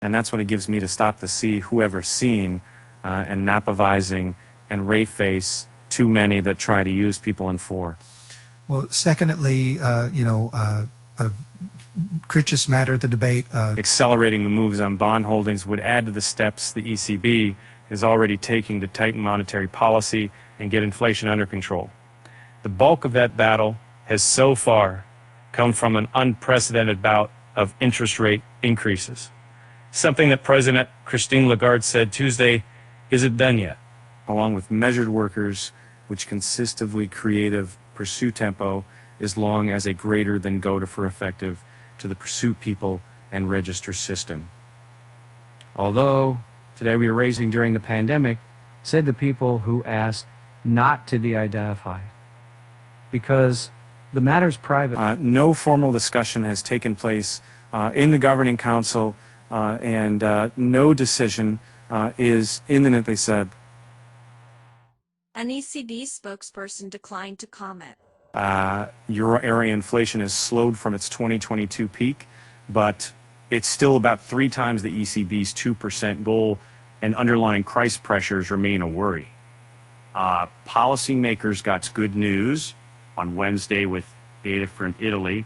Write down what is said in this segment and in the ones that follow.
And that's what it gives me to stop the see whoever's seen and nappavizing and rape-face too many that try to use people in four. Well, secondly, could just matter the debate. Accelerating the moves on bond holdings would add to the steps the ECB is already taking to tighten monetary policy and get inflation under control. The bulk of that battle has so far come from an unprecedented bout of interest rate increases. Something that President Christine Lagarde said Tuesday isn't done yet. Along with measured workers, which consistently creative pursue tempo as long as a greater than go for effective to the pursue people and register system. Although today we are raising during the pandemic, said the people who asked not to de-identify because the matter's private. No formal discussion has taken place in the Governing Council and no decision is imminent, they said. An ECB spokesperson declined to comment. Euro area inflation has slowed from its 2022 peak, but it's still about 3 times the ECB's 2% goal, and underlying price pressures remain a worry. Policymakers got good news on Wednesday with data from Italy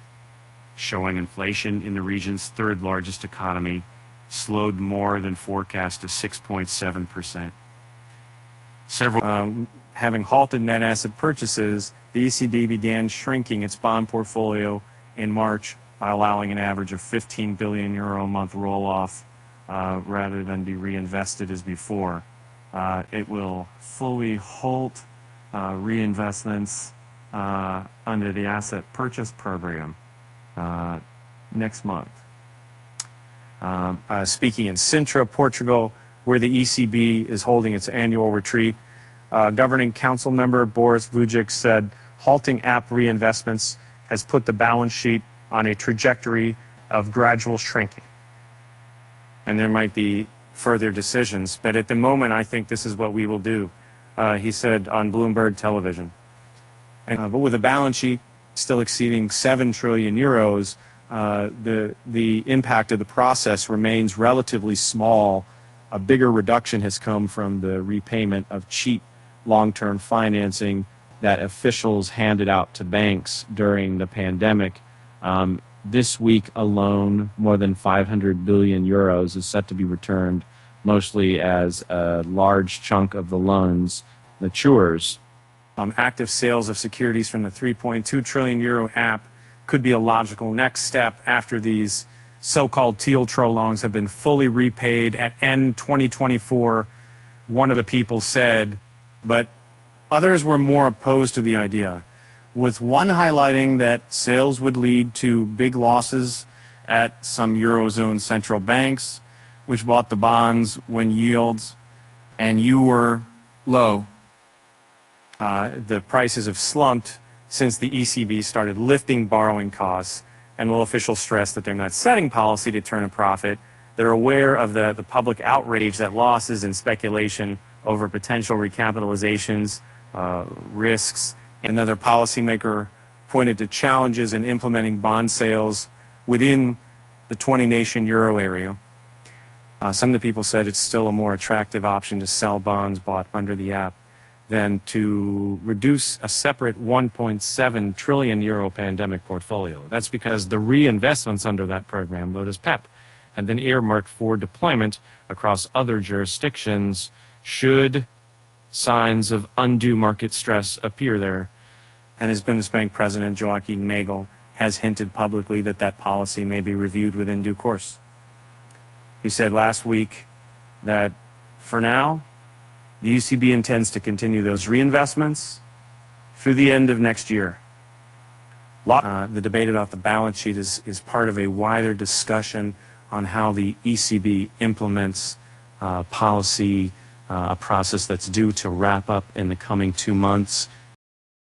showing inflation in the region's 3rd largest economy slowed more than forecast to 6.7%. Having halted net asset purchases, the ECB began shrinking its bond portfolio in March by allowing an average of 15 billion euro a month roll-off rather than be reinvested as before. It will fully halt reinvestments under the asset purchase program next month. Speaking in Sintra, Portugal, where the ECB is holding its annual retreat, Governing Council member Boris Vujic said halting app reinvestments has put the balance sheet on a trajectory of gradual shrinking. And there might be further decisions, but at the moment I think this is what we will do, he said on Bloomberg television. But with a balance sheet still exceeding 7 trillion euros, the impact of the process remains relatively small. A bigger reduction has come from the repayment of cheap long-term financing that officials handed out to banks during the pandemic. This week alone, more than 500 billion euros is set to be returned, mostly as a large chunk of the loans matures. Active sales of securities from the 3.2 trillion euro app could be a logical next step after these so-called TLTRO loans have been fully repaid at end 2024, one of the people said, but others were more opposed to the idea, with one highlighting that sales would lead to big losses at some Eurozone central banks, which bought the bonds when yields and you were low. The prices have slumped since the ECB started lifting borrowing costs, and while officials stress that they're not setting policy to turn a profit, they're aware of the public outrage that losses and speculation over potential recapitalizations, risks. Another policymaker pointed to challenges in implementing bond sales within the 20-nation euro area. Some of the people said it's still a more attractive option to sell bonds bought under the app than to reduce a separate 1.7 trillion euro pandemic portfolio. That's because the reinvestments under that program, known as PEP, and then earmarked for deployment across other jurisdictions should signs of undue market stress appear there. And as Bundesbank President Joachim Nagel has hinted publicly that that policy may be reviewed within due course. He said last week that for now, the ECB intends to continue those reinvestments through the end of next year. The debate about the balance sheet is part of a wider discussion on how the ECB implements policy, a process that's due to wrap up in the coming 2 months.